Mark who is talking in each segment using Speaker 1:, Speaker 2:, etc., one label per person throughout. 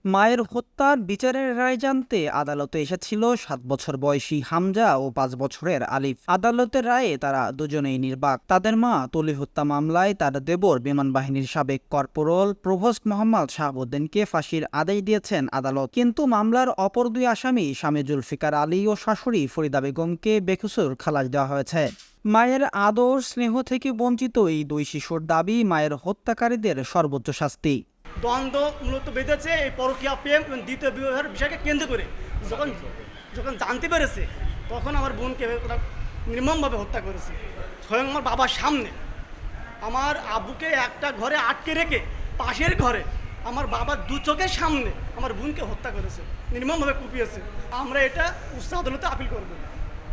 Speaker 1: মায়ের হত্যার বিচারের রায় জানতে আদালতে এসেছিল ৭ বছর বয়সী হামজা ও ৫ বছরের আলিফ। আদালতের রায়ে তারা দুজনেই নির্বাক। তাদের মা তুলি হত্যা মামলায় তার দেবর বিমান বাহিনীর সাবেক কর্পোরাল প্রভোস্ট মোহাম্মদ শাহাবুদ্দিনকে ফাঁসির আদেশ দিয়েছেন আদালত। কিন্তু মামলার অপর দুই আসামি স্বামী জুলফিকার আলী ও শাশুড়ি ফরিদা বেগমকে বেকসুর খালাস দেওয়া হয়েছে। মায়ের আদর স্নেহ থেকে বঞ্চিত এই দুই শিশুর দাবি মায়ের হত্যাকারীদের সর্বোচ্চ শাস্তি।
Speaker 2: দ্বন্দ্ব মূলত বেঁধেছে এই পরকীয়া প্রেম এবং দ্বিতীয় বিবাহের বিষয়কে কেন্দ্র করে। যখন যখন জানতে পেরেছে তখন আমার বোনকে ওরা নির্মমভাবে হত্যা করেছে। স্বয়ং আমার বাবার সামনে আমার আব্বুকে একটা ঘরে আটকে রেখে পাশের ঘরে আমার বাবার দু চোখের সামনে আমার বোনকে হত্যা করেছে, নির্মমভাবে কুপিয়েছে। আমরা এটা উচ্চ আদালতে আপিল করব,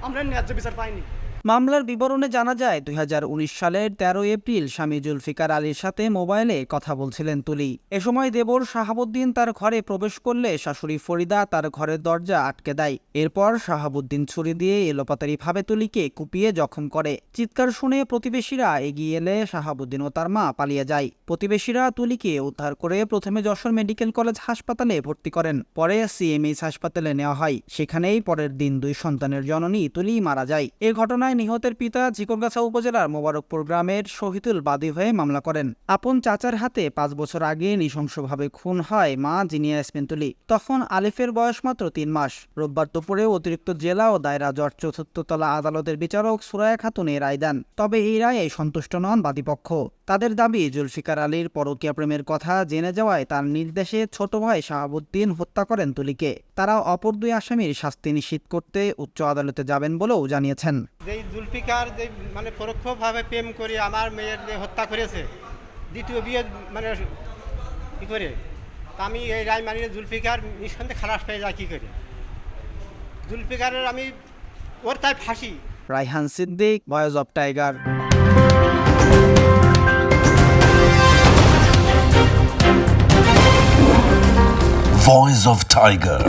Speaker 2: আমরা ন্যায্য বিচার পাইনি।
Speaker 1: মামলার বিবরণে জানা যায় ২০১৯ সালের ১৩ এপ্রিল স্বামী জুলফিকার আলীর সাথে মোবাইলে কথা বলছিলেন তুলি। এ সময় দেবর শাহাবুদ্দিন তার ঘরে প্রবেশ করলে শাশুড়ি ফরিদা তার ঘরের দরজা আটকে দেয়। এরপর শাহাবুদ্দিন ছুরি দিয়ে এলোপাতাড়িভাবে তুলিকে কুপিয়ে জখম করে। চিৎকার শুনে প্রতিবেশীরা এগিয়ে এলে শাহাবুদ্দিন ও তার মা পালিয়ে যায়। প্রতিবেশীরা তুলিকে উদ্ধার করে প্রথমে যশোর মেডিকেল কলেজ হাসপাতালে ভর্তি করেন, পরে সিএমএইচ হাসপাতালে নেওয়া হয়। সেখানেই পরের দিন দুই সন্তানের জননী তুলি মারা যায়। এ ঘটনায় নিহতের পিতা ঝিকরগাছা উপজেলার মোবারকপুর গ্রামের শহীদুল বাদী হয়ে মামলা করেন। আপন চাচার হাতে ৫ বছর আগে নৃশংসভাবে খুন হয় মা জিনিয়া ইয়াসমিন তুলি। তখন আলিফের বয়স মাত্র ৩ মাস। রোববার দুপুরে অতিরিক্ত জেলা ও দায়রা জজ চতুর্থ তলা আদালতের বিচারক সুরায়া খাতুন এই রায় দেন। তবে এই রায়ে সন্তুষ্ট নন বাদীপক্ষ। তাদের দাবি জুলফিকার আলীর পরকীয়া প্রেমের কথা জেনে যাওয়ায় তার নির্দেশে ছোট ভাই শাহাবুদ্দিন হত্যা করেন তুলিকে। তারা অপর দুই আসামির শাস্তি নিশ্চিত করতে উচ্চ আদালতে যাবেন বলেও জানিয়েছেন।
Speaker 3: যেই জুলফিকার যে পরোক্ষভাবে প্রেম করে আমার মেয়ের যে হত্যা করেছে, দ্বিতীয় বিয়ে কী করে, তা আমি এই রায় মানিয়ে জুলফিকার নিঃসন্দেহে খালাস পেয়ে যায়। কী করে জুলফিকারের আমি ওর তাই ফাঁসি।
Speaker 1: Raihan Siddique, voice of tiger.
Speaker 4: Voice of Tiger.